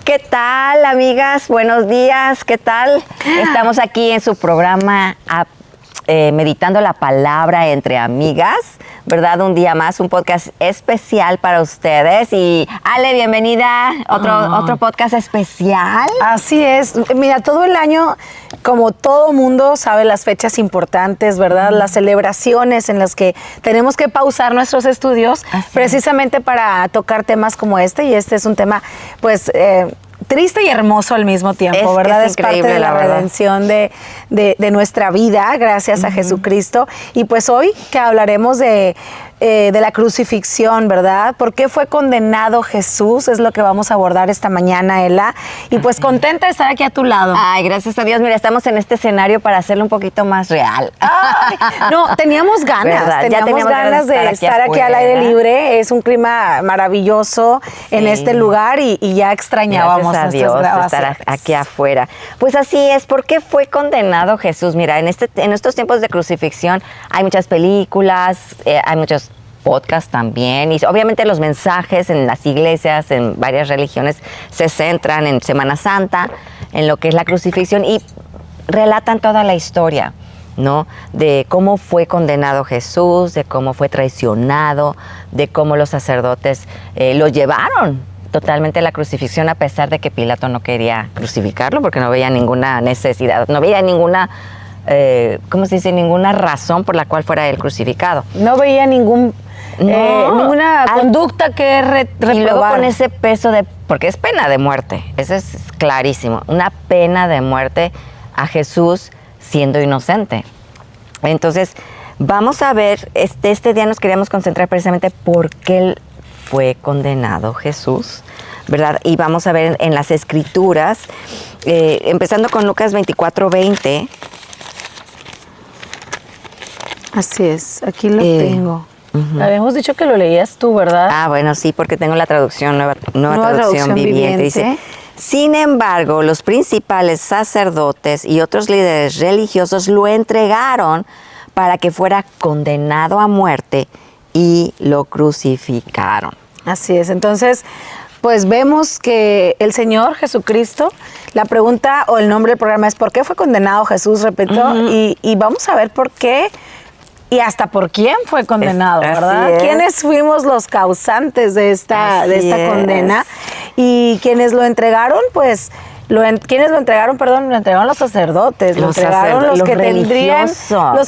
¿Qué tal, amigas? Buenos días, ¿qué tal? Estamos aquí en su programa Meditando la Palabra entre Amigas, ¿verdad? Un día más, un podcast especial para ustedes. Y Ale, bienvenida, otro podcast especial. Así es. Mira, todo el año, como todo mundo sabe las fechas importantes, ¿verdad? Las celebraciones en las que tenemos que pausar nuestros estudios, precisamente para tocar temas como este. Y este es un tema, pues, triste y hermoso al mismo tiempo, ¿verdad? Es parte de la redención de nuestra vida, gracias a Jesucristo. Y pues hoy que hablaremos de la crucifixión, ¿verdad? ¿Por qué fue condenado Jesús? Es lo que vamos a abordar esta mañana, Ela. Y pues contenta de estar aquí a tu lado. Ay, gracias a Dios. Mira, estamos en este escenario para hacerlo un poquito más real. Ay, no, teníamos ganas. ¿Verdad? Teníamos ganas de estar aquí al aire libre. Es un clima maravilloso en este lugar y ya extrañábamos gracias a Dios estar aquí afuera. Pues así es. ¿Por qué fue condenado Jesús? Mira, en estos tiempos de crucifixión hay muchas películas, hay muchos podcast también, y obviamente los mensajes en las iglesias, en varias religiones, se centran en Semana Santa, en lo que es la crucifixión, y relatan toda la historia, ¿no? De cómo fue condenado Jesús, de cómo fue traicionado, de cómo los sacerdotes lo llevaron totalmente a la crucifixión, a pesar de que Pilato no quería crucificarlo, porque no veía ninguna necesidad, no veía ninguna ¿cómo se dice? Ninguna razón por la cual fuera él crucificado. No veía ninguna conducta que reprobar. Y luego con ese peso porque es pena de muerte, eso es clarísimo, una pena de muerte a Jesús siendo inocente. Entonces, vamos a ver, este día nos queríamos concentrar precisamente por qué él fue condenado Jesús, ¿verdad? Y vamos a ver en las Escrituras, empezando con Lucas 24:20. Así es, aquí lo tengo. Habíamos dicho que lo leías tú, ¿verdad? Ah, bueno, sí, porque tengo la traducción, nueva traducción viviente. Dice, sin embargo, los principales sacerdotes y otros líderes religiosos lo entregaron para que fuera condenado a muerte y lo crucificaron. Así es, entonces, pues vemos que el Señor Jesucristo, la pregunta o el nombre del programa es ¿por qué fue condenado Jesús? Repito, y vamos a ver por qué y hasta por quién fue condenado, ¿verdad? ¿Quiénes fuimos los causantes de esta condena? Y quienes lo entregaron, pues, lo entregaron los sacerdotes, lo entregaron los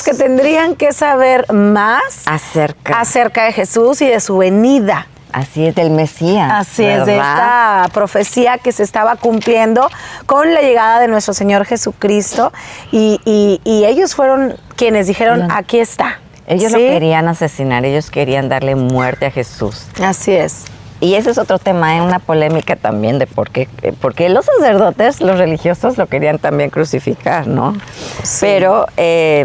que tendrían que saber más acerca de Jesús y de su venida. Así es, del Mesías. Así es, de esta profecía que se estaba cumpliendo con la llegada de nuestro Señor Jesucristo. Y ellos fueron quienes dijeron, aquí está. Ellos lo querían asesinar, ellos querían darle muerte a Jesús. Así es. Y ese es otro tema, una polémica también de por qué los sacerdotes, los religiosos, lo querían también crucificar, ¿no? Sí. Pero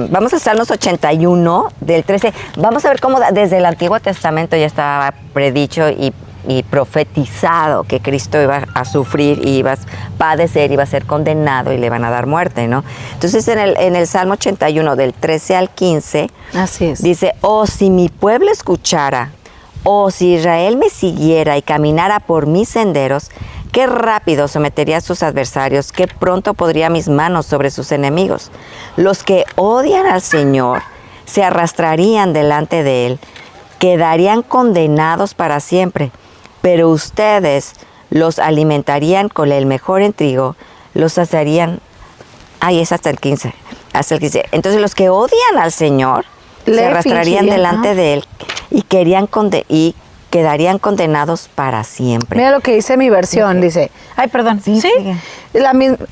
vamos a Salmos 81, del 13. Vamos a ver cómo desde el Antiguo Testamento ya estaba predicho y profetizado que Cristo iba a sufrir y iba a padecer, iba a ser condenado y le van a dar muerte, ¿no? Entonces en el Salmo 81, del 13 al 15, así es, dice, oh, si mi pueblo escuchara, oh, si Israel me siguiera y caminara por mis senderos, qué rápido sometería a sus adversarios, qué pronto pondría mis manos sobre sus enemigos. Los que odian al Señor se arrastrarían delante de Él, quedarían condenados para siempre, pero ustedes los alimentarían con el mejor en trigo, los saciarían. Ay, es hasta el 15. Entonces los que odian al Señor se arrastrarían delante de Él y quedarían condenados para siempre. Mira lo que dice mi versión, dice, ay, perdón, ¿sí?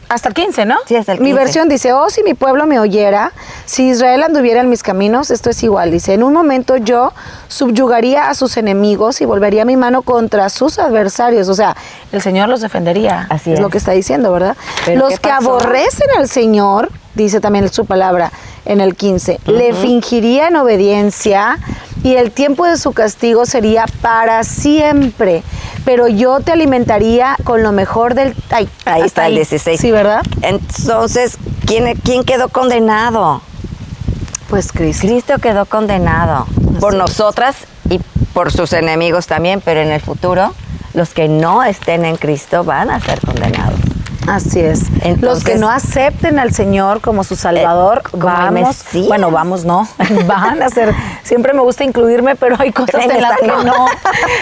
Hasta el 15, ¿no? Sí, hasta el 15. Mi versión dice, oh, si mi pueblo me oyera, si Israel anduviera en mis caminos, esto es igual, dice, en un momento yo subyugaría a sus enemigos y volvería mi mano contra sus adversarios, o sea, el Señor los defendería. Así es lo que está diciendo, ¿verdad? Pero los que aborrecen al Señor, dice también su palabra en el 15, le fingirían obediencia y el tiempo de su castigo sería para siempre. Pero yo te alimentaría con lo mejor del... Ahí está el 16. Sí, ¿verdad? Entonces, ¿quién quedó condenado? Pues Cristo. Cristo quedó condenado por nosotras y por sus enemigos también, pero en el futuro los que no estén en Cristo van a ser condenados. Así es. Entonces, los que no acepten al Señor como su Salvador, como el Mesías. van a ser, siempre me gusta incluirme, pero hay cosas en las que no.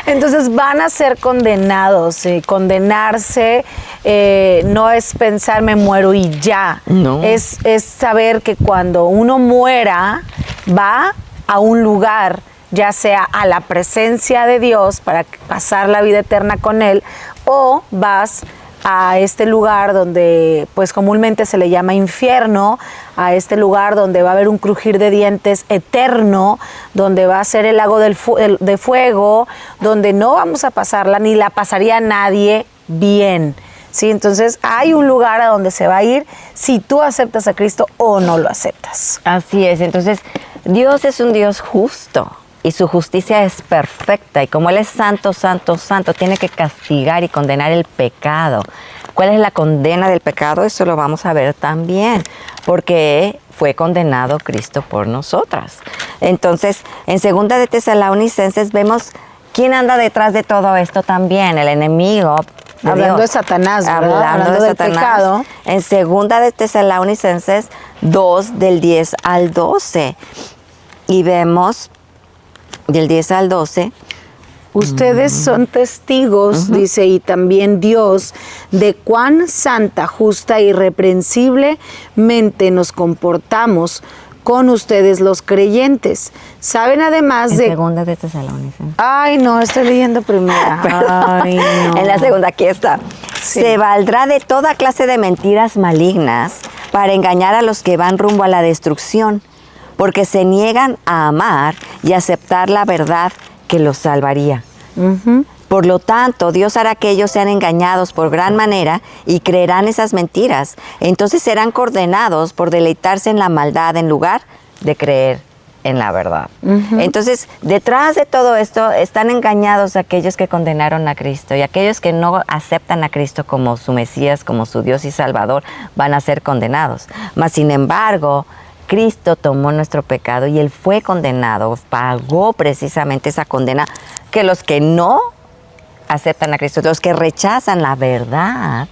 Entonces van a ser condenados. Condenarse no es pensar me muero y ya. No. Es saber que cuando uno muera, va a un lugar, ya sea a la presencia de Dios para pasar la vida eterna con Él, o vas a este lugar donde pues comúnmente se le llama infierno, a este lugar donde va a haber un crujir de dientes eterno, donde va a ser el lago de fuego, donde no vamos a pasarla ni la pasaría nadie bien. ¿Sí? Entonces hay un lugar a donde se va a ir si tú aceptas a Cristo o no lo aceptas. Así es, entonces Dios es un Dios justo y su justicia es perfecta y como Él es santo, santo, santo, tiene que castigar y condenar el pecado. ¿Cuál es la condena del pecado? Eso lo vamos a ver también, porque fue condenado Cristo por nosotras. Entonces, en 2 de Tesalonicenses vemos quién anda detrás de todo esto también, el enemigo. Hablando de Satanás, ¿verdad? Hablando del pecado. En 2 de Tesalonicenses 2, del 10 al 12. Y vemos del 10 al 12. Ustedes son testigos, dice, y también Dios, de cuán santa, justa, irreprensiblemente nos comportamos con ustedes los creyentes. Saben además de... En 2 de Tesalonicenses. Ay, no, estoy leyendo primera. Ay, no. En la segunda, aquí está. Sí. Se valdrá de toda clase de mentiras malignas para engañar a los que van rumbo a la destrucción, porque se niegan a amar y aceptar la verdad que los salvaría. Por lo tanto, Dios hará que ellos sean engañados por gran manera y creerán esas mentiras. Entonces serán condenados por deleitarse en la maldad en lugar de creer en la verdad. Entonces, detrás de todo esto están engañados aquellos que condenaron a Cristo y aquellos que no aceptan a Cristo como su Mesías, como su Dios y Salvador, van a ser condenados. Mas, sin embargo, Cristo tomó nuestro pecado y Él fue condenado, pagó precisamente esa condena que los que no aceptan a Cristo, los que rechazan la verdad,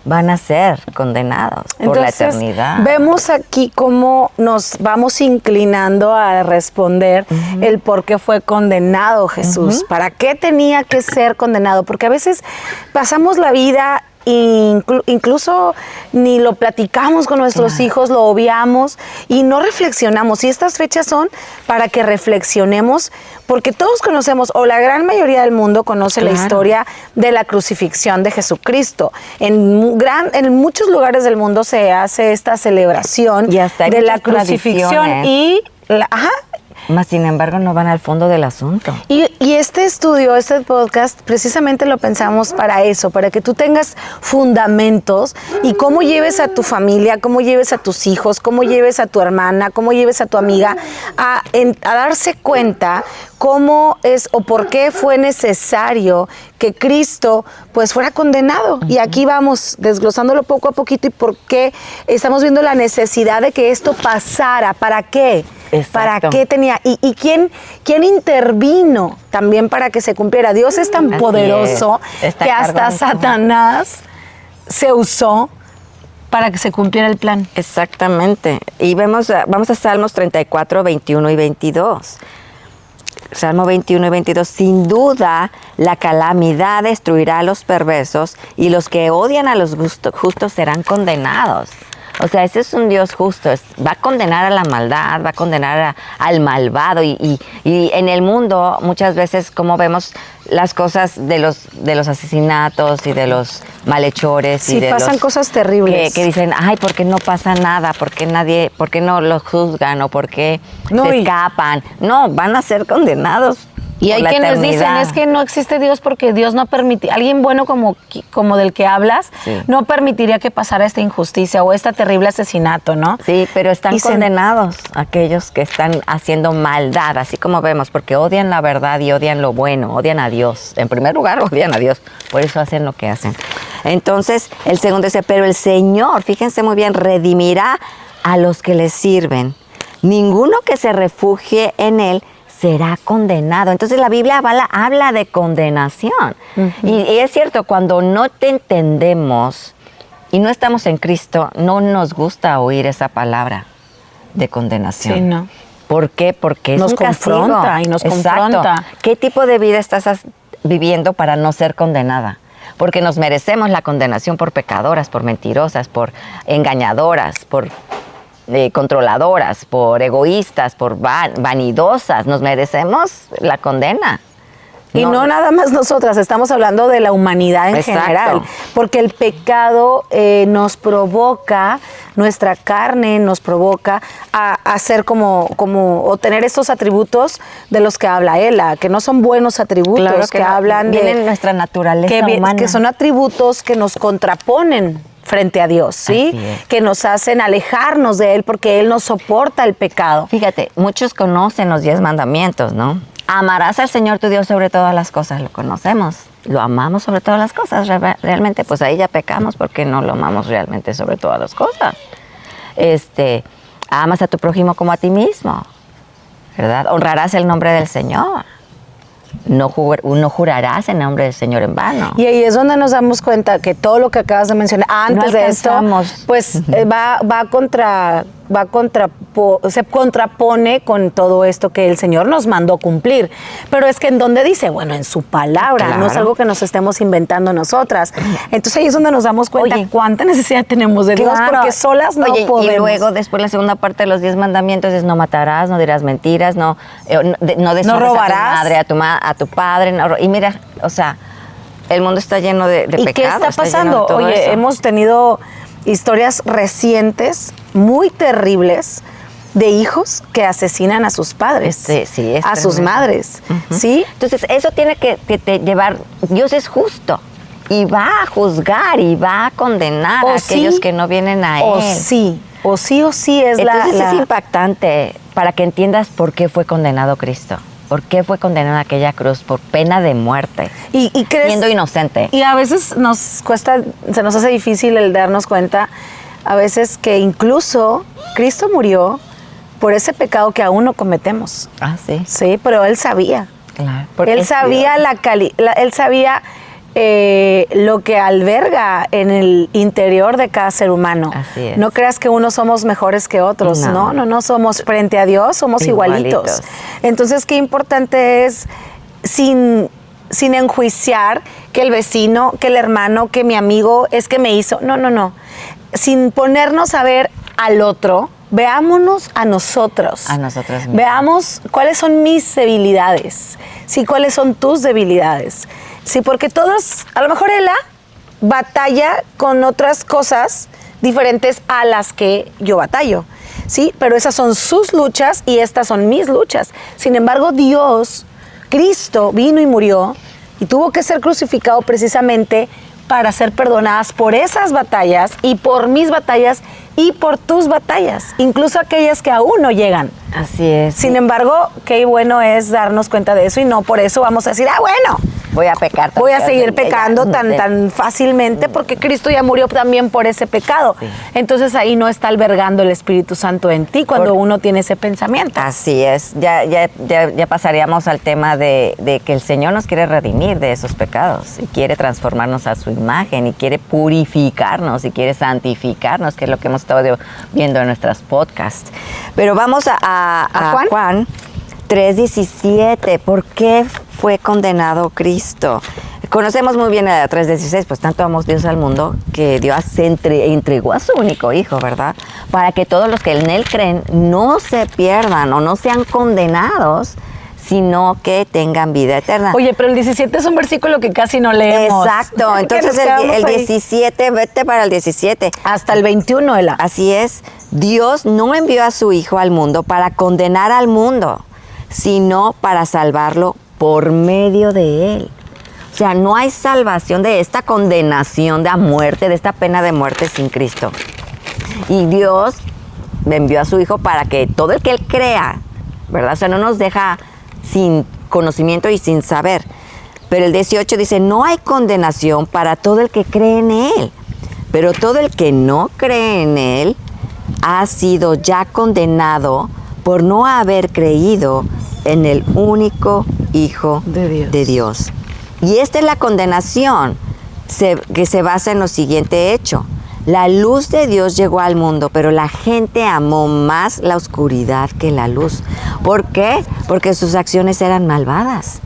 van a ser condenados por la eternidad. Vemos aquí cómo nos vamos inclinando a responder el por qué fue condenado Jesús. ¿Para qué tenía que ser condenado? Porque a veces pasamos la vida incluso ni lo platicamos con nuestros hijos, lo obviamos y no reflexionamos. Y estas fechas son para que reflexionemos, porque todos conocemos, o la gran mayoría del mundo conoce la historia de la crucifixión de Jesucristo. En muchos lugares del mundo se hace esta celebración de la crucifixión y Mas, sin embargo, no van al fondo del asunto. Y este estudio, este podcast, precisamente lo pensamos para eso, para que tú tengas fundamentos y cómo lleves a tu familia, cómo lleves a tus hijos, cómo lleves a tu hermana, cómo lleves a tu amiga a darse cuenta cómo es o por qué fue necesario que Cristo pues fuera condenado. Y aquí vamos desglosándolo poco a poquito y por qué estamos viendo la necesidad de que esto pasara. ¿Para qué? Exacto. ¿Para qué tenía? ¿Y quién intervino también para que se cumpliera? Dios es tan poderoso que hasta Satanás se usó para que se cumpliera el plan. Exactamente. Y vamos a Salmos 34, 21 y 22. Salmo 21 y 22, sin duda la calamidad destruirá a los perversos y los que odian a los justos serán condenados. O sea, ese es un Dios justo, va a condenar a la maldad, va a condenar al malvado y en el mundo muchas veces como vemos las cosas de los asesinatos y de los malhechores. Sí, y de pasan cosas terribles. Que dicen, ay, ¿por qué no pasa nada? ¿Por qué no los juzgan? ¿O por qué se escapan? No, van a ser condenados. Y hay quienes dicen, es que no existe Dios porque Dios no permite, alguien bueno como del que hablas, no permitiría que pasara esta injusticia o este terrible asesinato, ¿no? Sí, pero están condenados aquellos que están haciendo maldad, así como vemos, porque odian la verdad y odian lo bueno, odian a Dios. En primer lugar, odian a Dios, por eso hacen lo que hacen. Entonces, el segundo dice, pero el Señor, fíjense muy bien, redimirá a los que le sirven. Ninguno que se refugie en Él será condenado. Entonces la Biblia habla de condenación. Y es cierto, cuando no te entendemos y no estamos en Cristo, no nos gusta oír esa palabra de condenación. Sí, no. ¿Por qué? Porque es Nos un castigo. confronta y nos confronta. ¿Qué tipo de vida estás viviendo para no ser condenada? Porque nos merecemos la condenación por pecadoras, por mentirosas, por engañadoras, por controladoras, por egoístas, por vanidosas. Nos merecemos la condena. Y no nada más nosotras, estamos hablando de la humanidad en general, porque el pecado nos provoca, nuestra carne nos provoca a ser o tener estos atributos de los que habla Ela, que no son buenos atributos, claro que hablan de nuestra naturaleza humana. Que son atributos que nos contraponen frente a Dios, ¿sí? Que nos hacen alejarnos de Él porque Él no soporta el pecado. Fíjate, muchos conocen los 10 mandamientos, ¿no? Amarás al Señor tu Dios sobre todas las cosas, lo conocemos, lo amamos sobre todas las cosas, realmente pues ahí ya pecamos porque no lo amamos realmente sobre todas las cosas. Amas a tu prójimo como a ti mismo, ¿verdad? Honrarás el nombre del Señor. No jurarás en nombre del Señor en vano. Y ahí es donde nos damos cuenta que todo lo que acabas de mencionar antes de esto, pues se contrapone con todo esto que el Señor nos mandó cumplir. Pero es que en donde dice, bueno, en su palabra, claro. No es algo que nos estemos inventando nosotras. Entonces ahí es donde nos damos cuenta cuánta necesidad tenemos de Dios, porque solas no podemos. Y luego después la segunda parte de los 10 mandamientos es no matarás, no dirás mentiras, no robarás a tu madre, a tu padre. Y mira, o sea, el mundo está lleno de pecado. ¿Y qué está pasando? Oye, hemos tenido historias recientes muy terribles de hijos que asesinan a sus padres, a sus madres, ¿sí? Entonces eso tiene que llevar, Dios es justo y va a juzgar y va a condenar a aquellos que no vienen a Él. O sí es Entonces es impactante para que entiendas por qué fue condenado Cristo. ¿Por qué fue condenado a aquella cruz? Por pena de muerte, siendo inocente. Y a veces se nos hace difícil el darnos cuenta, a veces que incluso Cristo murió por ese pecado que aún no cometemos. Sí. Sí, pero Él sabía. Claro. Él sabía Él sabía lo que alberga en el interior de cada ser humano. Así es. No creas que unos somos mejores que otros. No somos frente a Dios, somos igualitos. Entonces, qué importante es, sin enjuiciar que el vecino, que el hermano, que mi amigo es que me hizo. No. Sin ponernos a ver al otro, veámonos a nosotros. A nosotros mismos. Veamos cuáles son mis debilidades. Sí, cuáles son tus debilidades. Sí, porque todos, a lo mejor Ela batalla con otras cosas diferentes a las que yo batallo, ¿sí? Pero esas son sus luchas y estas son mis luchas. Sin embargo, Dios, Cristo, vino y murió y tuvo que ser crucificado precisamente para ser perdonadas por esas batallas y por mis batallas y por tus batallas, incluso aquellas que aún no llegan. Así es. Sin embargo, qué bueno es darnos cuenta de eso y no por eso vamos a decir, bueno, voy a pecar. Voy a seguir pecando tan fácilmente porque Cristo ya murió también por ese pecado. Sí. Entonces ahí no está albergando el Espíritu Santo en ti cuando uno tiene ese pensamiento. Así es. Ya pasaríamos al tema de que el Señor nos quiere redimir de esos pecados y quiere transformarnos a su imagen y quiere purificarnos y quiere santificarnos, que es lo que hemos estado viendo en nuestros podcasts. Pero vamos a Juan 3:17. ¿Por qué fue condenado Cristo? Conocemos muy bien a 3:16, pues tanto amó Dios al mundo que Dios entregó a su único hijo, ¿verdad? Para que todos los que en Él creen no se pierdan o no sean condenados, sino que tengan vida eterna. Oye, pero el 17 es un versículo que casi no leemos. Exacto, entonces el 17, vete para el 17. Hasta el 21, Ela. Así es, Dios no envió a su hijo al mundo para condenar al mundo, sino para salvarlo por medio de Él. O sea, no hay salvación de esta condenación de muerte, de esta pena de muerte sin Cristo. Y Dios envió a su Hijo para que todo el que Él crea, ¿verdad? O sea, no nos deja sin conocimiento y sin saber. Pero el 18 dice, no hay condenación para todo el que cree en Él. Pero todo el que no cree en Él ha sido ya condenado por no haber creído en el único Hijo de Dios. Y esta es la condenación que se basa en lo siguiente hecho. La luz de Dios llegó al mundo, pero la gente amó más la oscuridad que la luz. ¿Por qué? Porque sus acciones eran malvadas.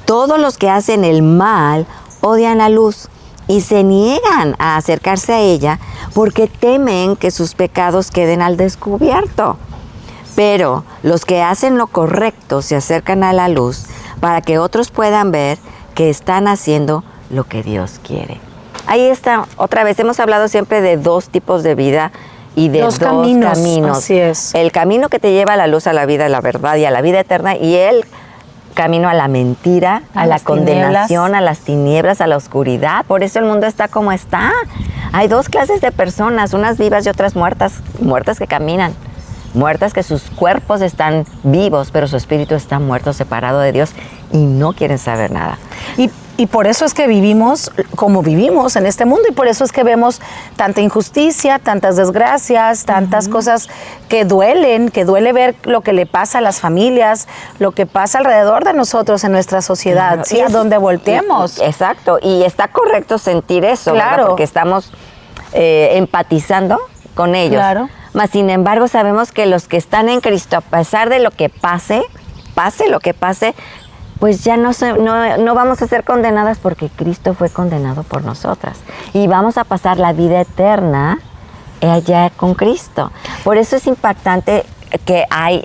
Todos los que hacen el mal odian la luz y se niegan a acercarse a ella porque temen que sus pecados queden al descubierto. Pero los que hacen lo correcto se acercan a la luz para que otros puedan ver que están haciendo lo que Dios quiere. Ahí está, otra vez, hemos hablado siempre de dos tipos de vida y de dos caminos. Así es. El camino que te lleva a la luz, a la vida, a la verdad y a la vida eterna, y el camino a la mentira, a la condenación, a las tinieblas, a la oscuridad. Por eso el mundo está como está. Hay dos clases de personas, unas vivas y otras muertas, muertas que caminan, muertas que sus cuerpos están vivos, pero su espíritu está muerto, separado de Dios y no quieren saber nada. Y por eso es que vivimos como vivimos en este mundo y por eso es que vemos tanta injusticia, tantas desgracias, tantas cosas que duele ver lo que le pasa a las familias, lo que pasa alrededor de nosotros en nuestra sociedad, Claro. ¿sí? A donde volteemos. Exacto, y está correcto sentir eso, Claro. ¿verdad? Porque estamos empatizando con ellos. Claro. Mas, sin embargo, sabemos que los que están en Cristo, a pesar de lo que pase lo que pase, pues ya no vamos a ser condenadas porque Cristo fue condenado por nosotras. Y vamos a pasar la vida eterna allá con Cristo. Por eso es impactante que hay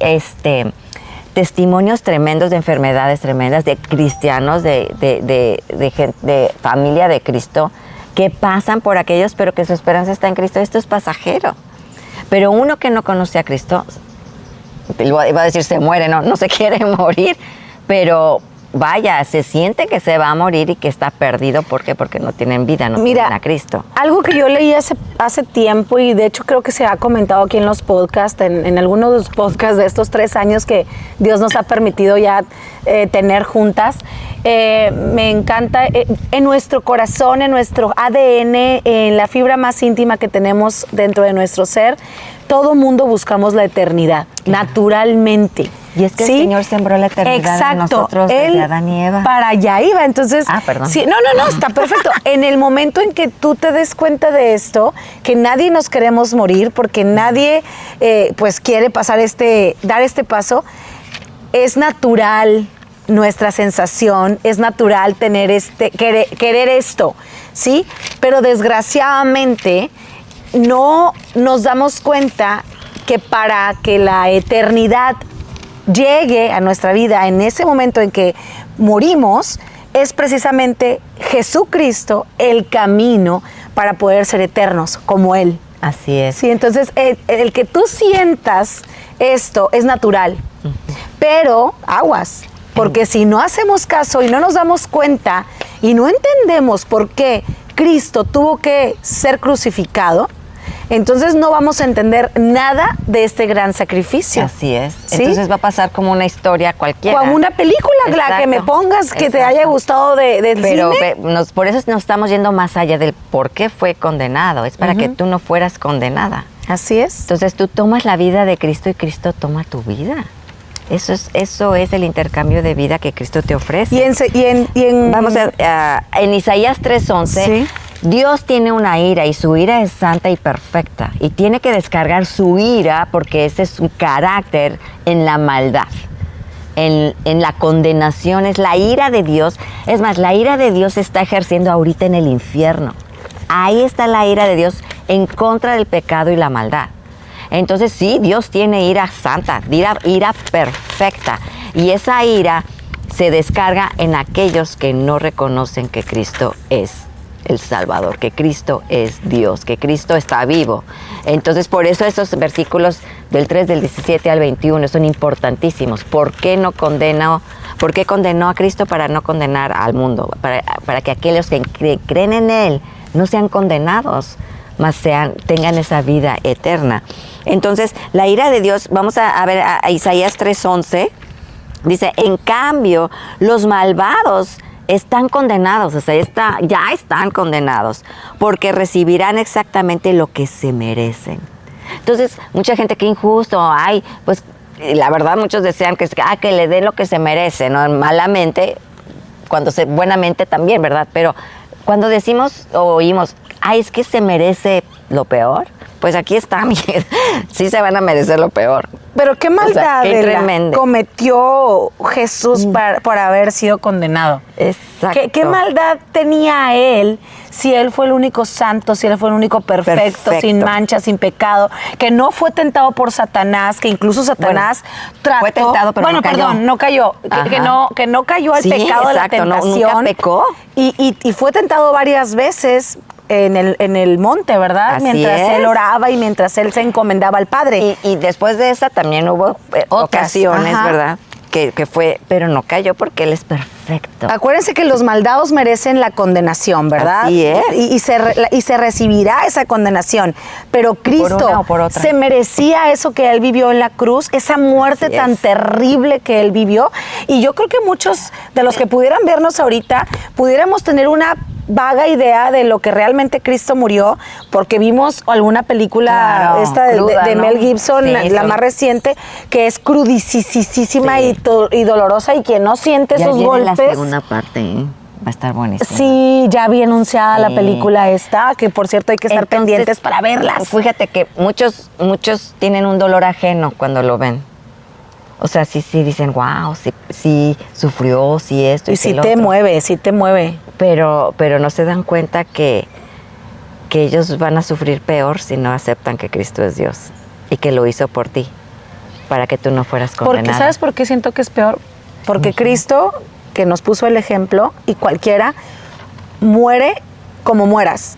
testimonios tremendos de enfermedades tremendas, de cristianos, de familia de Cristo, que pasan por aquellos, pero que su esperanza está en Cristo. Esto es pasajero. Pero uno que no conoce a Cristo, iba a decir se muere, no se quiere morir, pero vaya, se siente que se va a morir y que está perdido. ¿Por qué? Porque no tienen vida, no tienen a Cristo. Algo que yo leí hace tiempo y de hecho creo que se ha comentado aquí en los podcasts, en algunos de los podcasts de estos 3 años que Dios nos ha permitido ya tener juntas, me encanta, en nuestro corazón, en nuestro ADN, en la fibra más íntima que tenemos dentro de nuestro ser, todo mundo buscamos la eternidad, naturalmente. Y es que ¿sí? el Señor sembró la eternidad en nosotros desde Adán y Eva. Para allá iba, entonces... perdón. Sí, no, está perfecto. En el momento en que tú te des cuenta de esto, que nadie nos queremos morir, porque nadie pues quiere dar este paso, es natural nuestra sensación, es natural tener querer esto, ¿sí? Pero desgraciadamente no nos damos cuenta que para que la eternidad llegue a nuestra vida en ese momento en que morimos, es precisamente Jesucristo el camino para poder ser eternos como Él. Así es. Sí, entonces el que tú sientas esto es natural, pero aguas, porque si no hacemos caso y no nos damos cuenta y no entendemos por qué Cristo tuvo que ser crucificado, entonces no vamos a entender nada de este gran sacrificio. Así es. ¿Sí? Entonces va a pasar como una historia cualquiera. Como una película, la que me pongas, que te haya gustado del Pero cine. por eso nos estamos yendo más allá del por qué fue condenado. Es para que tú no fueras condenada. Así es. Entonces tú tomas la vida de Cristo y Cristo toma tu vida. Eso es el intercambio de vida que Cristo te ofrece. Vamos en Isaías 3:11, sí. Dios tiene una ira y su ira es santa y perfecta. Y tiene que descargar su ira porque ese es su carácter en la maldad, en la condenación. Es la ira de Dios. Es más, la ira de Dios se está ejerciendo ahorita en el infierno. Ahí está la ira de Dios en contra del pecado y la maldad. Entonces sí, Dios tiene ira santa, ira perfecta. Y esa ira se descarga en aquellos que no reconocen que Cristo es el Salvador, que Cristo es Dios, que Cristo está vivo. Entonces por eso esos versículos del 3, del 17 al 21 son importantísimos. ¿Por qué condenó a Cristo? Para no condenar al mundo, para que aquellos que creen en Él no sean condenados, mas tengan esa vida eterna. Entonces, la ira de Dios, vamos a ver a Isaías 3:11, dice, en cambio, los malvados están condenados, o sea, ya están condenados, porque recibirán exactamente lo que se merecen. Entonces, mucha gente, qué injusto, pues y la verdad muchos desean que le den lo que se merece, ¿no? Malamente, buenamente también, ¿verdad? Pero cuando decimos o oímos, es que se merece lo peor, pues aquí está, sí se van a merecer lo peor. Pero qué maldad qué cometió Jesús por haber sido condenado. Exacto. ¿Qué maldad tenía él si él fue el único santo, si él fue el único perfecto, sin mancha, sin pecado, que no fue tentado por Satanás, que incluso Satanás trató... Fue tentado, pero no cayó. Que no cayó al pecado de la tentación. Nunca pecó. Y fue tentado varias veces en el monte, ¿verdad? Así mientras es. él oraba y mientras él se encomendaba al Padre. Y después de esa también hubo ocasiones, ¿verdad? Que fue, pero no cayó porque él es perfecto. Acuérdense que los maldados merecen la condenación, ¿verdad? Así es. Y se recibirá esa condenación. Pero Cristo por una o por otra. se merecía eso que él vivió en la cruz, esa muerte tan terrible que él vivió. Y yo creo que muchos de los que pudieran vernos ahorita, pudiéramos tener una vaga idea de lo que realmente Cristo murió, porque vimos alguna película cruda, de Mel Gibson, la más reciente, que es crudicísima y dolorosa, y quien no siente esos golpes. La segunda parte, va a estar buenísima. Sí, ya vi anunciada la película esta, que por cierto hay que estar pendientes para verlas. Fíjate que muchos tienen un dolor ajeno cuando lo ven. O sea, sí dicen, wow, sí sufrió, sí esto. Y sí te mueve. Pero no se dan cuenta que ellos van a sufrir peor si no aceptan que Cristo es Dios y que lo hizo por ti, para que tú no fueras condenado. Porque, ¿sabes por qué siento que es peor? Porque Cristo, que nos puso el ejemplo, y cualquiera muere como mueras.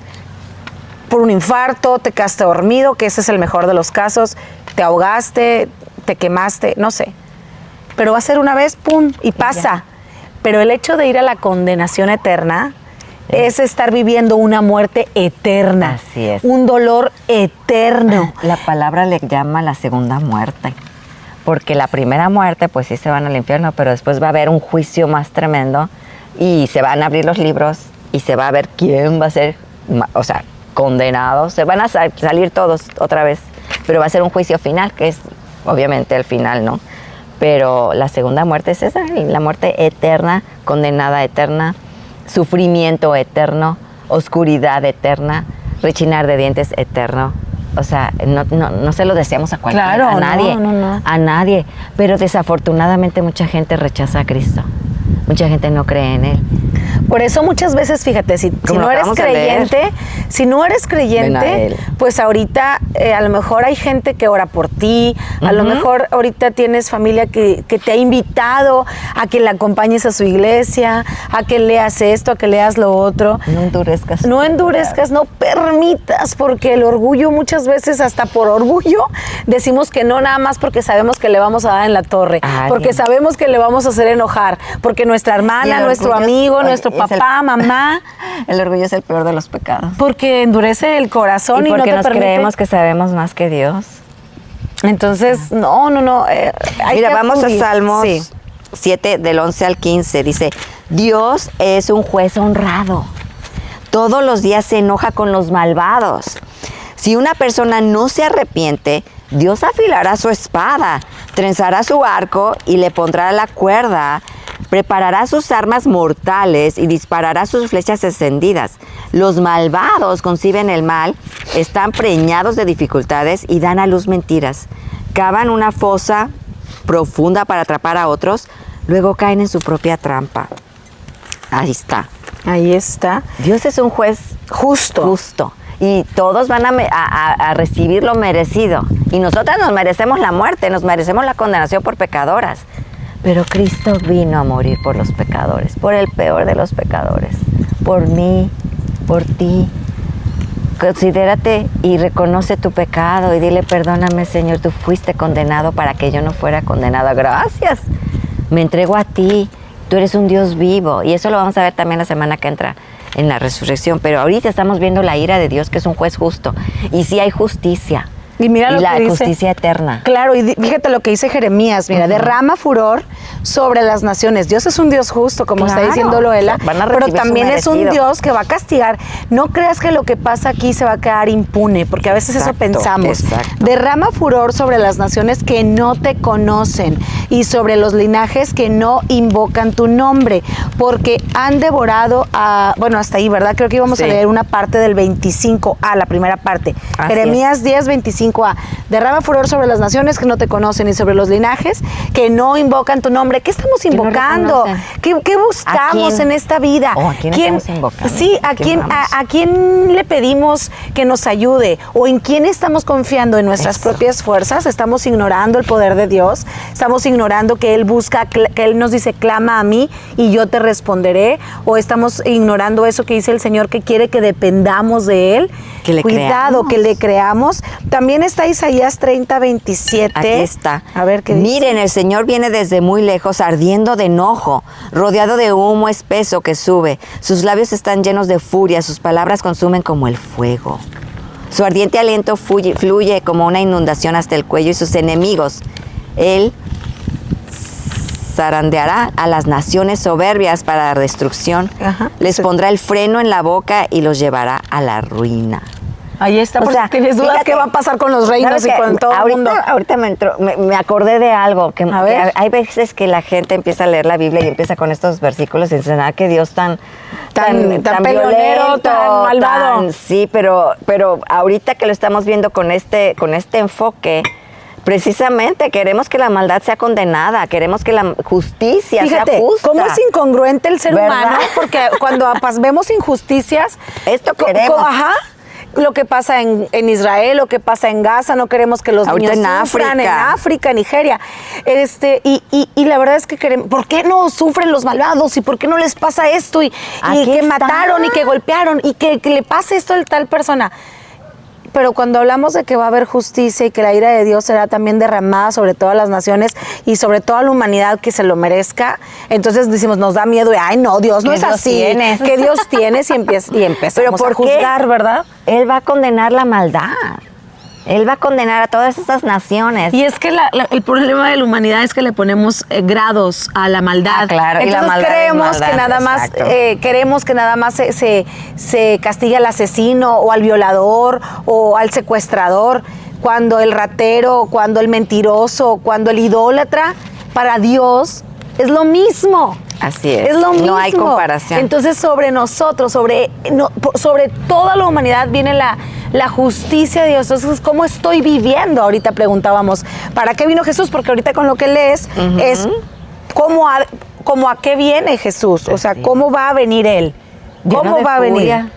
Por un infarto, te quedaste dormido, que ese es el mejor de los casos, te ahogaste, te quemaste, no sé. Pero va a ser una vez, pum, y pasa. Pero el hecho de ir a la condenación eterna es estar viviendo una muerte eterna. Así es. Un dolor eterno. La palabra le llama la segunda muerte. Porque la primera muerte, pues sí se van al infierno, pero después va a haber un juicio más tremendo y se van a abrir los libros y se va a ver quién va a ser, condenado. Se van a salir todos otra vez, pero va a ser un juicio final, que es obviamente el final, ¿no? Pero la segunda muerte es esa, la muerte eterna, condenada eterna, sufrimiento eterno, oscuridad eterna, rechinar de dientes eterno. O sea, no se lo deseamos a cualquiera, claro, a nadie, no. a nadie. Pero desafortunadamente mucha gente rechaza a Cristo. Mucha gente no cree en Él. Por eso muchas veces, fíjate, si no eres creyente, pues ahorita a lo mejor hay gente que ora por ti, a lo mejor ahorita tienes familia que te ha invitado a que la acompañes a su iglesia, a que leas esto, a que leas lo otro. No endurezcas. No endurezcas, no permitas, porque el orgullo muchas veces, hasta por orgullo, decimos que no, nada más porque sabemos que le vamos a dar en la torre, porque sabemos que le vamos a hacer enojar, porque nuestra hermana, nuestro amigo, nuestro papá, mamá. El orgullo es el peor de los pecados. Porque endurece el corazón y no te permite. Porque nos creemos que sabemos más que Dios. Entonces, no. Mira, vamos a Salmos 7, del 11 al 15. Dice, Dios es un juez honrado. Todos los días se enoja con los malvados. Si una persona no se arrepiente, Dios afilará su espada, trenzará su arco y le pondrá la cuerda. Preparará sus armas mortales y disparará sus flechas encendidas. Los malvados conciben el mal, están preñados de dificultades y dan a luz mentiras. Cavan una fosa profunda para atrapar a otros, luego caen en su propia trampa. Ahí está. Ahí está. Dios es un juez justo. Y todos van a recibir lo merecido. Y nosotras nos merecemos la muerte, nos merecemos la condenación por pecadoras. Pero Cristo vino a morir por los pecadores, por el peor de los pecadores, por mí, por ti. Considérate y reconoce tu pecado y dile, perdóname, Señor, tú fuiste condenado para que yo no fuera condenada. Gracias, me entrego a ti, tú eres un Dios vivo. Y eso lo vamos a ver también la semana que entra en la resurrección. Pero ahorita estamos viendo la ira de Dios, que es un juez justo. Y sí hay justicia, Y mira lo la que dice. justicia eterna. Claro, y fíjate lo que dice Jeremías, mira, derrama furor sobre las naciones. Dios es un Dios justo, como está Claro. diciendo Loela, Van a pero recibir su también es un merecido. Dios que va a castigar. No creas que lo que pasa aquí se va a quedar impune, porque a veces eso Exacto, pensamos. exacto. Derrama furor sobre las naciones que no te conocen y sobre los linajes que no invocan tu nombre, porque han devorado a, bueno, hasta ahí, ¿verdad? Creo que íbamos a Sí. leer una parte del 25a, la primera parte. Así Jeremías 10, 25a. Derrama furor sobre las naciones que no te conocen y sobre los linajes que no invocan tu nombre. ¿Qué estamos no invocando? reconocen. ¿Qué buscamos ¿A quién? en esta vida? ¿O a quién estamos invocando? Sí, ¿A quién vamos? ¿a quién le pedimos que nos ayude? ¿O en quién estamos confiando? ¿En nuestras Eso. propias fuerzas? ¿Estamos ignorando el poder de Dios? ¿Estamos ignorando que Él busca, que Él nos dice, clama a mí y yo te responderé? ¿O estamos ignorando eso que dice el Señor, que quiere que dependamos de Él? Que le Cuidado, creamos. que le creamos. También está Isaías 30, 27. Aquí está. A ver qué dice. Miren, el Señor viene desde muy lejos, ardiendo de enojo, rodeado de humo espeso que sube. Sus labios están llenos de furia, sus palabras consumen como el fuego. Su ardiente aliento fluye como una inundación hasta el cuello y sus enemigos. Él zarandeará a las naciones soberbias para la destrucción. Ajá. Les Sí. pondrá el freno en la boca y los llevará a la ruina. Ahí está, O por sea, si tienes dudas fíjate, qué va a pasar con los reinos ¿sabes y qué? con todo el mundo. Ahorita me acordé de algo, que A ver. hay veces que la gente empieza a leer la Biblia y empieza con estos versículos y dicen, qué Dios tan pelonero, tan malvado. sí, pero ahorita que lo estamos viendo con este enfoque, precisamente queremos que la maldad sea condenada, queremos que la justicia Fíjate, sea justa. cómo es incongruente el ser ¿Verdad? humano, porque cuando vemos injusticias, Esto queremos. ajá, lo que pasa en Israel, lo que pasa en Gaza, no queremos que los Ahorita niños en sufran, África. en África, en Nigeria. Y la verdad es que queremos, ¿por qué no sufren los malvados? ¿Y por qué no les pasa esto? Y Aquí que está. mataron y que golpearon y que le pase esto a tal persona. Pero cuando hablamos de que va a haber justicia y que la ira de Dios será también derramada sobre todas las naciones y sobre toda la humanidad que se lo merezca, entonces decimos, nos da miedo, ay no, Dios no ¿Qué es Dios así, tienes? que Dios tienes y empezamos Pero ¿por a juzgar, qué? ¿verdad? Él va a condenar la maldad. Él va a condenar a todas esas naciones. Y es que el problema de la humanidad es que le ponemos grados a la maldad. Ah, claro, y la Entonces maldad es creemos maldad, que nada más, exacto. queremos que nada más se castigue al asesino o al violador o al secuestrador, cuando el ratero, cuando el mentiroso, cuando el idólatra, para Dios es lo mismo. Así es. Es lo mismo. No hay comparación. Entonces, sobre nosotros, sobre toda la humanidad viene la justicia de Dios. Entonces, ¿cómo estoy viviendo? Ahorita preguntábamos, ¿para qué vino Jesús? Porque ahorita con lo que lees es ¿cómo a qué viene Jesús? O sea, Sí. ¿cómo va a venir Él? Lleno ¿Cómo de va a venir? furia,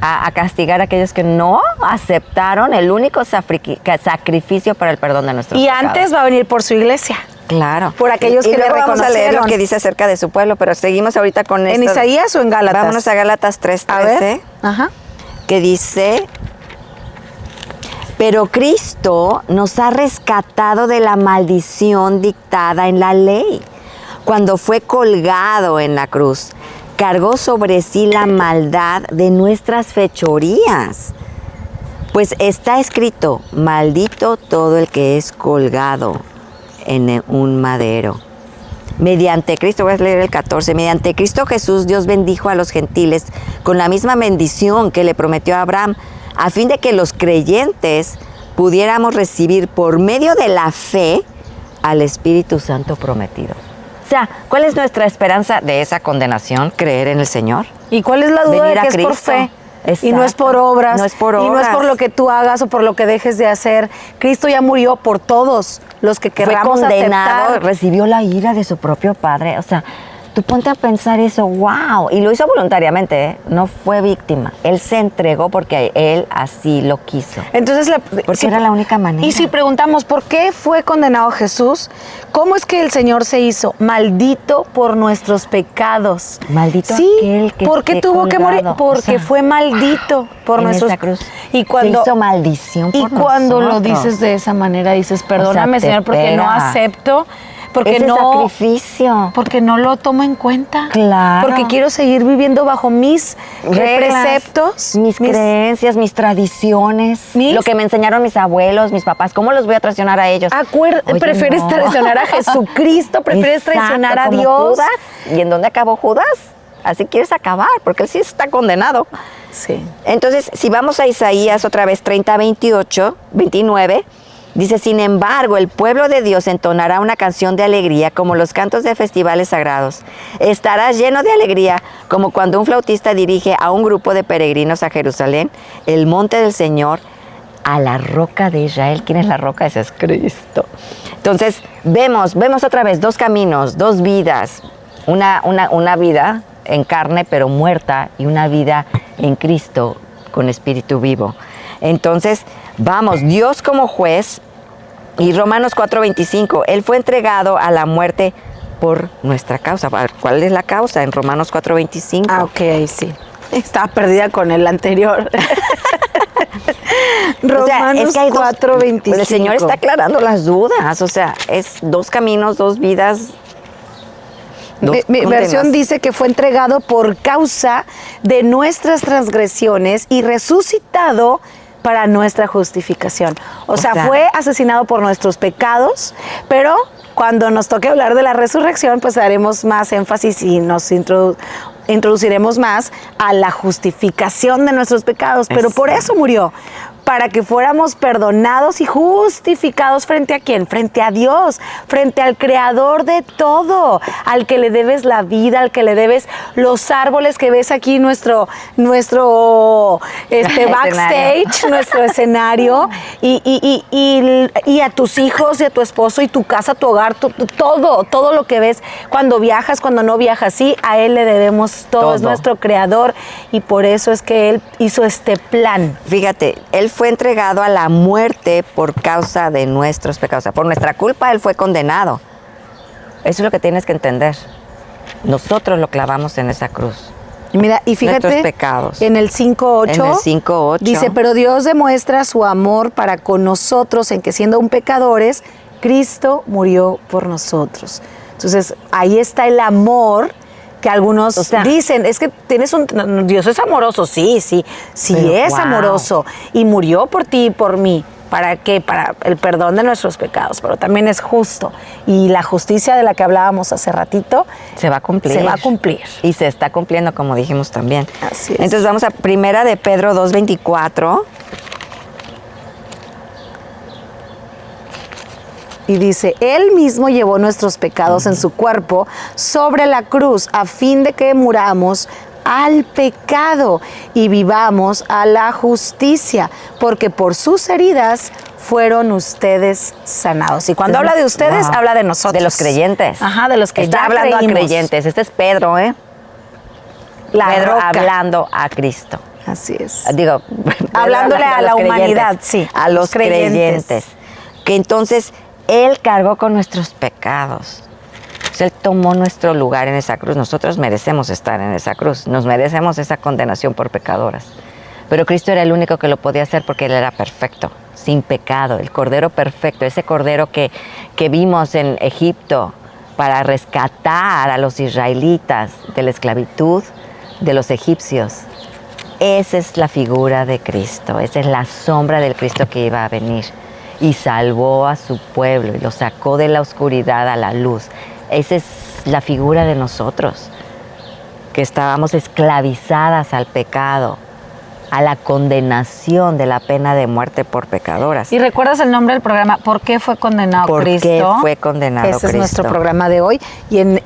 a castigar a aquellos que no aceptaron el único sacrificio para el perdón de nuestros Y pecados. antes va a venir por su iglesia. Claro. por aquellos Y que le luego vamos a leer lo reconocieron. que dice acerca de su pueblo, pero seguimos ahorita con esto. ¿En Isaías o en Gálatas? Vámonos a Gálatas A 3:13, ver. Ajá. que dice: pero Cristo nos ha rescatado de la maldición dictada en la ley. Cuando fue colgado en la cruz, cargó sobre sí la maldad de nuestras fechorías. Pues está escrito: maldito todo el que es colgado en un madero. Mediante Cristo, voy a leer el 14, mediante Cristo Jesús Dios bendijo a los gentiles con la misma bendición que le prometió a Abraham, a fin de que los creyentes pudiéramos recibir por medio de la fe al Espíritu Santo prometido. O sea, ¿cuál es nuestra esperanza de esa condenación? Creer en el Señor. ¿Y cuál es la duda Venir de a que es por Cristo. fe? Exacto. Y no es por obras. No es por Y no es por obras. lo que tú hagas o por lo que dejes de hacer. Cristo ya murió por todos los que Fue querramos condenado, aceptar. recibió la ira de su propio padre. O sea, tú ponte a pensar eso, wow. Y lo hizo voluntariamente, ¿eh? No fue víctima. Él se entregó porque él así lo quiso. Entonces, Porque era la única manera. Y si preguntamos por qué fue condenado Jesús, ¿cómo es que el Señor se hizo maldito por nuestros pecados? Maldito sí, aquel que ¿por qué esté tuvo que morir? colgado. Porque O sea, fue maldito por en nuestros esa cruz. Y cuando se hizo maldición por y cuando lo nosotros. dices de esa manera dices, perdóname, te Señor, porque no pega. acepto porque ese no, sacrificio. porque no lo tomo en cuenta. Claro. Porque quiero seguir viviendo bajo mis Reglas, preceptos, mis creencias, mis tradiciones, mis- lo que me enseñaron mis abuelos, mis papás. ¿Cómo los voy a traicionar a ellos? Oye, prefieres no. traicionar a Jesucristo, prefieres Exacto, traicionar a como Dios. Judas. ¿Y en dónde acabó Judas? Así quieres acabar, porque él sí está condenado. Sí. Entonces, si vamos a Isaías otra vez 30, 28, 29, dice, sin embargo, el pueblo de Dios entonará una canción de alegría como los cantos de festivales sagrados. Estará lleno de alegría como cuando un flautista dirige a un grupo de peregrinos a Jerusalén, el monte del Señor, a la roca de Israel. ¿Quién es la roca? Ese es Cristo. Entonces, vemos otra vez dos caminos, dos vidas. Una vida en carne pero muerta y una vida en Cristo con espíritu vivo. Entonces, vamos, Dios como juez y Romanos 4:25, Él fue entregado a la muerte por nuestra causa. ¿Cuál es la causa? En Romanos 4:25. Ah, ok, ahí sí. Estaba perdida con el anterior. O sea, Romanos es que hay 4:25. El Señor está aclarando las dudas. O sea, es dos caminos, dos vidas. Mi versión dice que fue entregado por causa de nuestras transgresiones y resucitado para nuestra justificación. O sea, fue asesinado por nuestros pecados, pero cuando nos toque hablar de la resurrección, pues haremos más énfasis y nos introduciremos más a la justificación de nuestros pecados. Pero por eso murió, para que fuéramos perdonados y justificados ¿frente a quién? Frente a Dios, frente al Creador de todo, al que le debes la vida, al que le debes los árboles que ves aquí, nuestro backstage, nuestro escenario, y a tus hijos, y a tu esposo, y tu casa, tu hogar, todo lo que ves cuando viajas, cuando no viajas, sí, a Él le debemos todo, es nuestro Creador, y por eso es que Él hizo este plan. Fíjate, Él fue entregado a la muerte por causa de nuestros pecados. O sea, por nuestra culpa Él fue condenado. Eso es lo que tienes que entender. Nosotros lo clavamos en esa cruz. Mira, y fíjate, nuestros pecados. En el 5:8 En el 5:8 dice, pero Dios demuestra su amor para con nosotros en que siendo aún pecadores, Cristo murió por nosotros. Entonces, ahí está el amor que algunos dicen, es que Dios es amoroso, sí es amoroso y murió por ti y por mí. ¿Para qué? Para el perdón de nuestros pecados, pero también es justo. Y la justicia de la que hablábamos hace ratito se va a cumplir. Se va a cumplir. Y se está cumpliendo, como dijimos también. Así es. Entonces vamos a 1 de Pedro 2:24. Y dice, Él mismo llevó nuestros pecados en su cuerpo sobre la cruz, a fin de que muramos al pecado y vivamos a la justicia, porque por sus heridas fueron ustedes sanados. Y cuando habla de ustedes, habla de nosotros. De los creyentes. Ajá, de los que está ya hablando creímos. a creyentes. Este es Pedro, Pedro roca. hablando a Cristo. Así es. Digo, hablándole a la humanidad, sí. A los creyentes. Que entonces Él cargó con nuestros pecados. Él tomó nuestro lugar en esa cruz. Nosotros merecemos estar en esa cruz. Nos merecemos esa condenación por pecadoras. Pero Cristo era el único que lo podía hacer porque Él era perfecto, sin pecado. El Cordero perfecto, ese Cordero que vimos en Egipto para rescatar a los israelitas de la esclavitud de los egipcios. Esa es la figura de Cristo. Esa es la sombra del Cristo que iba a venir. Y salvó a su pueblo y lo sacó de la oscuridad a la luz. Esa es la figura de nosotros, que estábamos esclavizadas al pecado, a la condenación de la pena de muerte por pecadoras. ¿Y recuerdas el nombre del programa? ¿Por qué fue condenado Cristo? ¿Por qué fue condenado Cristo? Ese es nuestro programa de hoy. Y en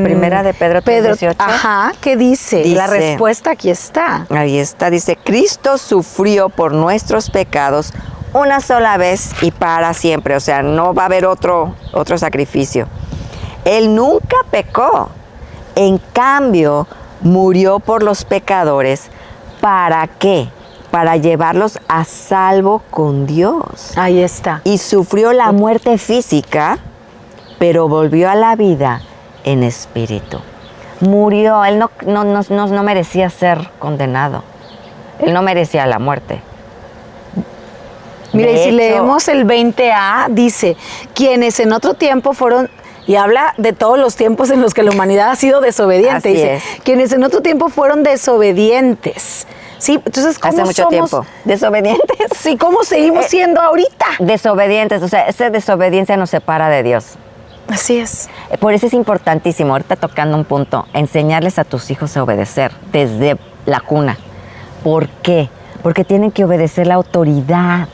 Primera de Pedro 3:18. Ajá, ¿qué dice? La respuesta aquí está. Ahí está, dice, Cristo sufrió por nuestros pecados una sola vez y para siempre. O sea, no va a haber otro sacrificio. Él nunca pecó. En cambio, murió por los pecadores. ¿Para qué? Para llevarlos a salvo con Dios. Ahí está. Y sufrió la muerte física, pero volvió a la vida en espíritu. Murió. Él no merecía ser condenado. Él no merecía la muerte. Mira, y si leemos el 20a, dice, quienes en otro tiempo fueron Y habla de todos los tiempos en los que la humanidad ha sido desobediente. Así Dice, es. quienes en otro tiempo fueron desobedientes. Sí, entonces, ¿cómo Hace mucho somos tiempo. ¿Desobedientes? Sí, ¿cómo seguimos siendo ahorita? Desobedientes, o sea, esa desobediencia nos separa de Dios. Así es. Por eso es importantísimo, ahorita tocando un punto, enseñarles a tus hijos a obedecer desde la cuna. ¿Por qué? Porque tienen que obedecer la autoridad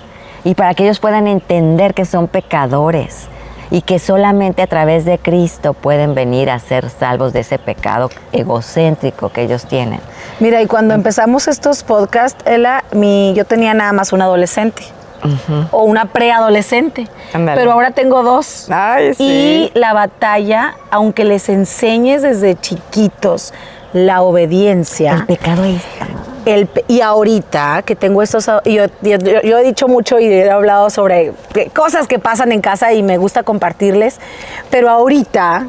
y para que ellos puedan entender que son pecadores y que solamente a través de Cristo pueden venir a ser salvos de ese pecado egocéntrico que ellos tienen. Mira, y cuando empezamos estos podcasts, yo tenía nada más un adolescente. O una preadolescente. Ándale. Pero ahora tengo 2. Ay, sí. Y la batalla, aunque les enseñes desde chiquitos la obediencia. El pecado es... Y ahorita que tengo estos, yo he dicho mucho y he hablado sobre cosas que pasan en casa y me gusta compartirles, pero ahorita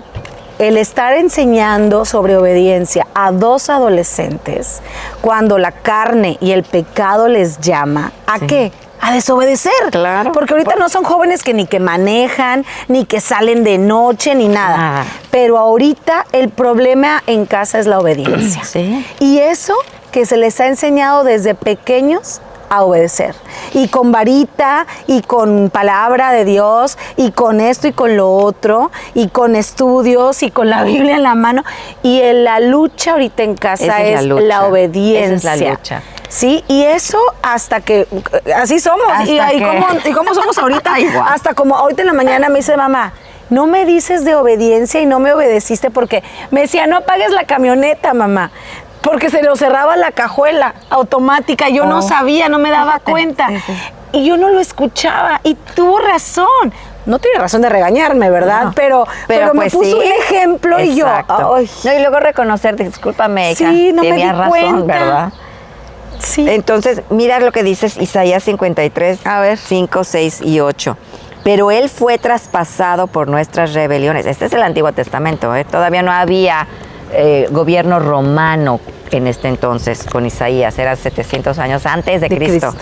el estar enseñando sobre obediencia a 2 adolescentes, cuando la carne y el pecado les llama, ¿a qué? A desobedecer. Claro. Porque ahorita no son jóvenes que ni que manejan, ni que salen de noche, ni nada. Pero ahorita el problema en casa es la obediencia. Sí. Y eso que se les ha enseñado desde pequeños a obedecer. Y con varita, y con palabra de Dios, y con esto y con lo otro, y con estudios, y con la Biblia en la mano. Y la lucha ahorita en casa es la obediencia. Esa es la lucha. Sí, y eso hasta que, así somos. ¿Y cómo somos ahorita? Hasta como ahorita en la mañana me dice mamá, no me dices de obediencia y no me obedeciste porque me decía, no apagues la camioneta, mamá. Porque se lo cerraba la cajuela automática. Yo no sabía, no me daba cuenta. Sí. Y yo no lo escuchaba. Y tuvo razón. No tiene razón de regañarme, ¿verdad? No, pero pues me puso un ejemplo. Exacto. Y yo... Ay. No, y luego reconocer, discúlpame, hija. Sí, no tenía me di razón, cuenta. ¿verdad? Sí. Entonces, mira lo que dice Isaías 53, 5, 6 y 8. Pero Él fue traspasado por nuestras rebeliones. Este es el Antiguo Testamento, ¿eh? Todavía no había gobierno romano en este entonces con Isaías. Era 700 años antes de Cristo.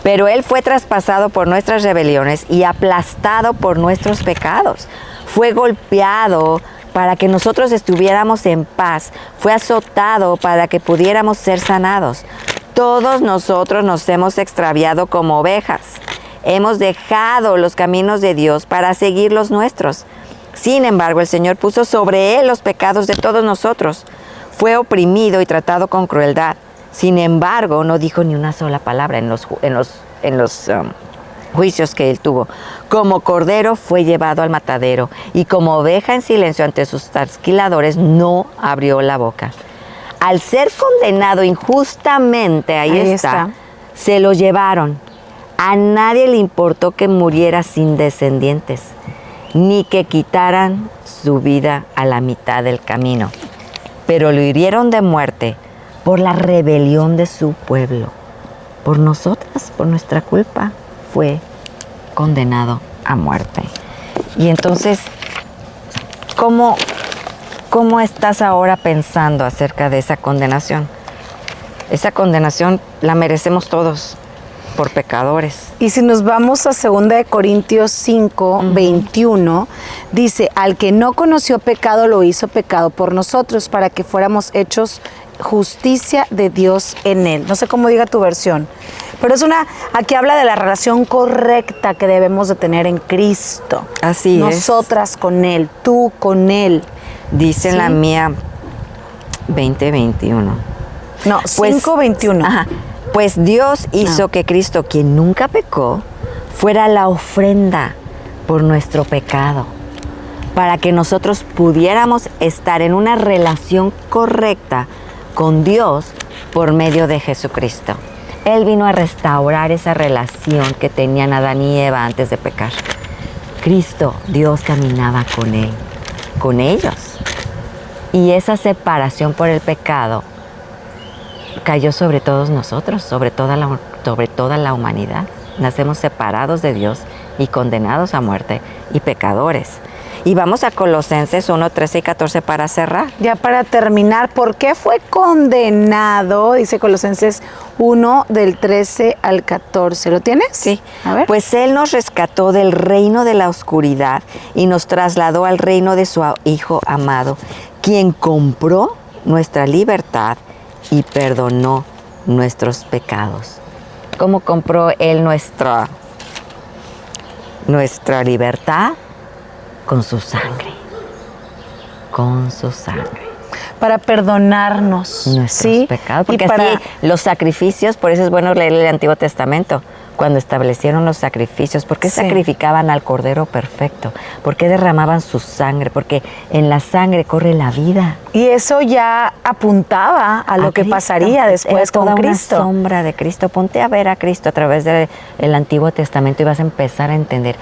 Pero Él fue traspasado por nuestras rebeliones y aplastado por nuestros pecados. Fue golpeado para que nosotros estuviéramos en paz. Fue azotado para que pudiéramos ser sanados. Todos nosotros nos hemos extraviado como ovejas. Hemos dejado los caminos de Dios para seguir los nuestros. Sin embargo, el Señor puso sobre Él los pecados de todos nosotros. Fue oprimido y tratado con crueldad. Sin embargo, no dijo ni una sola palabra en los juicios que Él tuvo. Como cordero fue llevado al matadero y como oveja en silencio ante sus trasquiladores no abrió la boca. Al ser condenado injustamente, ahí está, se lo llevaron. A nadie le importó que muriera sin descendientes, ni que quitaran su vida a la mitad del camino. Pero lo hirieron de muerte por la rebelión de su pueblo. Por nosotras, por nuestra culpa, fue condenado a muerte. Y entonces, ¿cómo estás ahora pensando acerca de esa condenación? Esa condenación la merecemos todos por pecadores. Y si nos vamos a 2 Corintios 5, 21, dice, al que no conoció pecado lo hizo pecado por nosotros para que fuéramos hechos justicia de Dios en él. No sé cómo diga tu versión, pero aquí habla de la relación correcta que debemos de tener en Cristo. Así es. Nosotras con él, tú con él. Dice en la mía 20:21. No, 5:21. Ajá. Pues Dios hizo que Cristo, quien nunca pecó, fuera la ofrenda por nuestro pecado, para que nosotros pudiéramos estar en una relación correcta con Dios por medio de Jesucristo. Él vino a restaurar esa relación que tenían Adán y Eva antes de pecar. Cristo, Dios caminaba con ellos. Y esa separación por el pecado cayó sobre todos nosotros, sobre toda la humanidad. Nacemos separados de Dios y condenados a muerte y pecadores. Y vamos a Colosenses 1, 13 y 14 para cerrar. Ya para terminar, ¿por qué fue condenado? Dice Colosenses 1 del 13 al 14. ¿Lo tienes? Sí. A ver. Pues Él nos rescató del reino de la oscuridad y nos trasladó al reino de su Hijo amado, quien compró nuestra libertad y perdonó nuestros pecados. ¿Cómo compró Él nuestra libertad? Con su sangre. Con su sangre. Para perdonarnos Nuestros pecados. Porque y para... así los sacrificios, por eso es bueno leer el Antiguo Testamento. Cuando establecieron los sacrificios, ¿por qué sacrificaban al Cordero perfecto? ¿Por qué derramaban su sangre? Porque en la sangre corre la vida. Y eso ya apuntaba a lo que Cristo. pasaría después Era toda con Cristo. una sombra de Cristo. Ponte a ver a Cristo a través del Antiguo Testamento y vas a empezar a entender.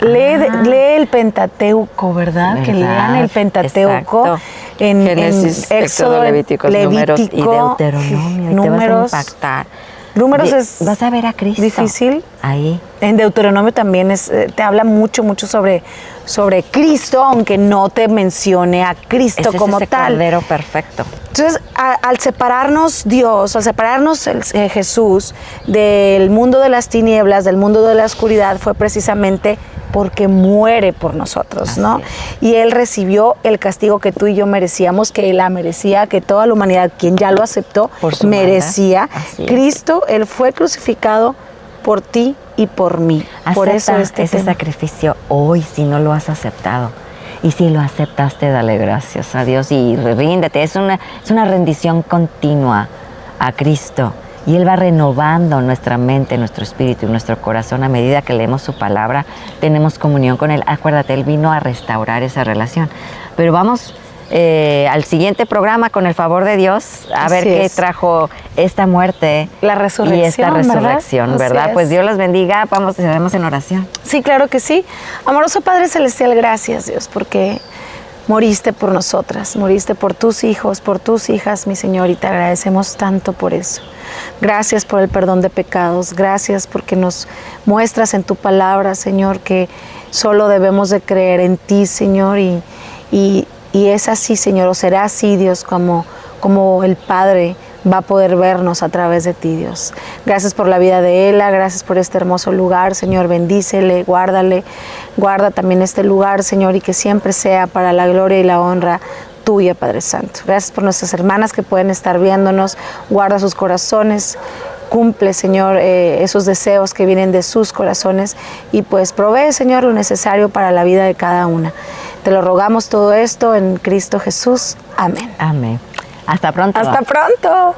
Lee el Pentateuco, ¿verdad? Que lean el Pentateuco en Génesis, Éxodo, Levíticos, Números y Deuteronomio. Números, y te vas a impactar. Números es vas a ver a Cristo. Difícil. Ahí. En Deuteronomio también te habla mucho sobre Cristo, aunque no te mencione a Cristo como ese tal. Cordero perfecto. Entonces, al separarnos Dios, al separarnos Jesús del mundo de las tinieblas, del mundo de la oscuridad, fue precisamente porque muere por nosotros, Así ¿no? es. Y Él recibió el castigo que tú y yo merecíamos, que Él la merecía, que toda la humanidad, quien ya lo aceptó, Por su merecía. Así es. Cristo, Él fue crucificado por ti y por mí. Por eso Acepta ese tema. sacrificio hoy si no lo has aceptado. Y si lo aceptaste, dale gracias a Dios y ríndete. Es una rendición continua a Cristo. Y Él va renovando nuestra mente, nuestro espíritu y nuestro corazón a medida que leemos su palabra, tenemos comunión con Él. Acuérdate, Él vino a restaurar esa relación. Pero vamos al siguiente programa, con el favor de Dios, a ver qué trajo esta muerte. La resurrección, y esta resurrección, ¿verdad? Pues Dios los bendiga. Vamos, cerremos en oración. Sí, claro que sí. Amoroso Padre Celestial, gracias, Dios, porque moriste por nosotras, moriste por tus hijos, por tus hijas, mi Señor, y te agradecemos tanto por eso. Gracias por el perdón de pecados, gracias porque nos muestras en tu palabra, Señor, que solo debemos de creer en ti, Señor, y es así, Señor, o será así, Dios, como el Padre va a poder vernos a través de ti, Dios. Gracias por la vida de Ela, gracias por este hermoso lugar, Señor, bendícele, guárdale, guarda también este lugar, Señor, y que siempre sea para la gloria y la honra tuya, Padre Santo. Gracias por nuestras hermanas que pueden estar viéndonos, guarda sus corazones, cumple, Señor, esos deseos que vienen de sus corazones y pues provee, Señor, lo necesario para la vida de cada una. Te lo rogamos todo esto en Cristo Jesús. Amén. Amén. Hasta pronto. Hasta pronto.